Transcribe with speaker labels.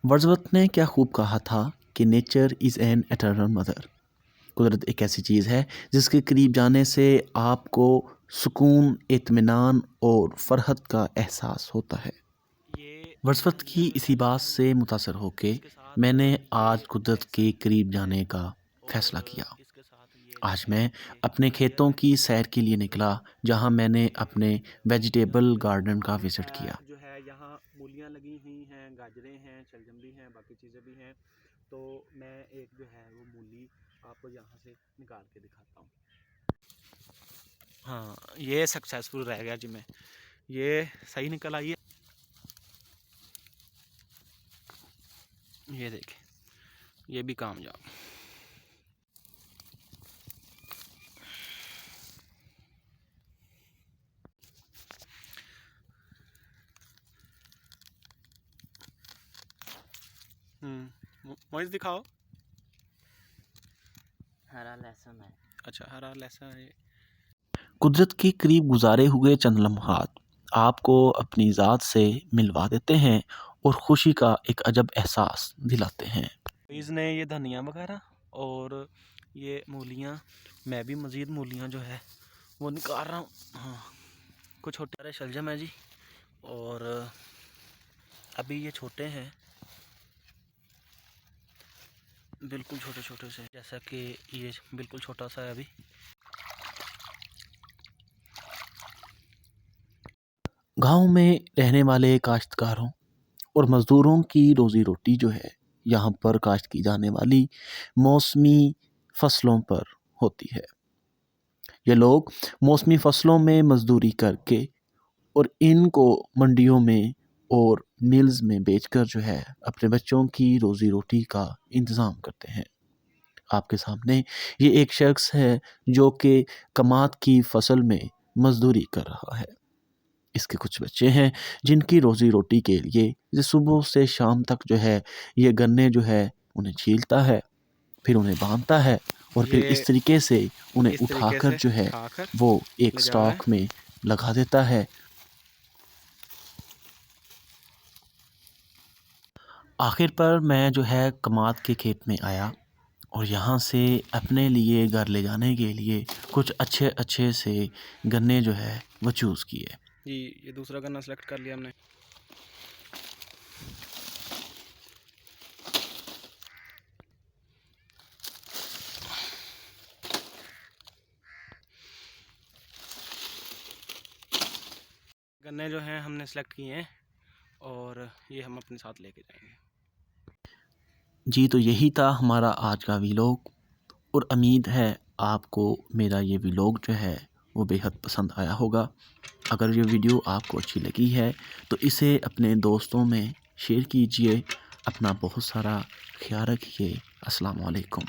Speaker 1: वर्dsworth ने क्या खूब कहा था कि nature is an eternal mother. कुदरत एक ऐसी चीज़ है जिसके करीब जाने से आपको सुकून, इत्मीनान और फ़रहत का एहसास होता है। वर्dsworth की इसी बात से मुतासर होके मैंने आज कुदरत के करीब जाने का फ़ैसला किया। आज मैं अपने खेतों की सैर के लिए निकला, जहाँ मैंने अपने वेजिटेबल गार्डन का विज़िट किया।
Speaker 2: जो है यहाँ मूलियाँ लगी हुई हैं, गाजरें हैं, शलजम भी हैं, बाकी चीज़ें भी हैं। तो मैं एक जो है वो मूली आपको यहाँ से निकाल के दिखाता हूँ। हाँ, ये सक्सेसफुल रह गया जी। मैं ये सही निकल आई है। ये देखिए, ये भी कामयाब। मोइज दिखाओ।
Speaker 3: हरा लहसुन है।
Speaker 2: अच्छा, हरा लहसुन है।
Speaker 1: कुदरत के करीब गुजारे हुए चंद लम्हात आपको अपनी ज़ात से मिलवा देते हैं और खुशी का एक अजब एहसास दिलाते हैं।
Speaker 2: मोइज ने ये धनिया वगैरह और ये मूलियाँ, मैं भी मज़ीद मूलियाँ जो है वो निकाल रहा हूँ। हाँ, कुछ छोटे शलजम है जी, और अभी ये छोटे हैं, बिल्कुल छोटे छोटे से, जैसा कि ये बिल्कुल छोटा सा है अभी।
Speaker 1: गांव में रहने वाले काश्तकारों और मज़दूरों की रोज़ी रोटी जो है यहाँ पर काश्त की जाने वाली मौसमी फसलों पर होती है। ये लोग मौसमी फसलों में मजदूरी करके और इनको मंडियों में और मिल्स में बेचकर जो है अपने बच्चों की रोज़ी रोटी का इंतज़ाम करते हैं। आपके सामने ये एक शख्स है जो कि कमात की फसल में मजदूरी कर रहा है। इसके कुछ बच्चे हैं जिनकी रोज़ी रोटी के लिए ये सुबह से शाम तक जो है ये गन्ने जो है उन्हें छीलता है, फिर उन्हें बांधता है और फिर
Speaker 2: ये
Speaker 1: इस तरीके से उन्हें
Speaker 2: इस तरीके
Speaker 1: उठाकर
Speaker 2: से
Speaker 1: जो है
Speaker 2: उठाकर
Speaker 1: वो एक
Speaker 2: ले जाना है।
Speaker 1: स्टॉक में लगा देता है। आखिर पर मैं जो है कमात के खेत में आया और यहाँ से अपने लिए घर ले जाने के लिए कुछ अच्छे अच्छे से गन्ने जो है वो चूज़ किए।
Speaker 2: जी, ये दूसरा गन्ना सेलेक्ट कर लिया हमने। गन्ने जो हैं हमने सेलेक्ट किए हैं और ये हम अपने साथ लेके जाएंगे।
Speaker 1: जी, तो यही था हमारा आज का व्लॉग और उम्मीद है आपको मेरा ये व्लॉग जो है वो बेहद पसंद आया होगा। अगर ये वीडियो आपको अच्छी लगी है तो इसे अपने दोस्तों में शेयर कीजिए। अपना बहुत सारा ख्याल रखिए। अस्सलाम वालेकुम।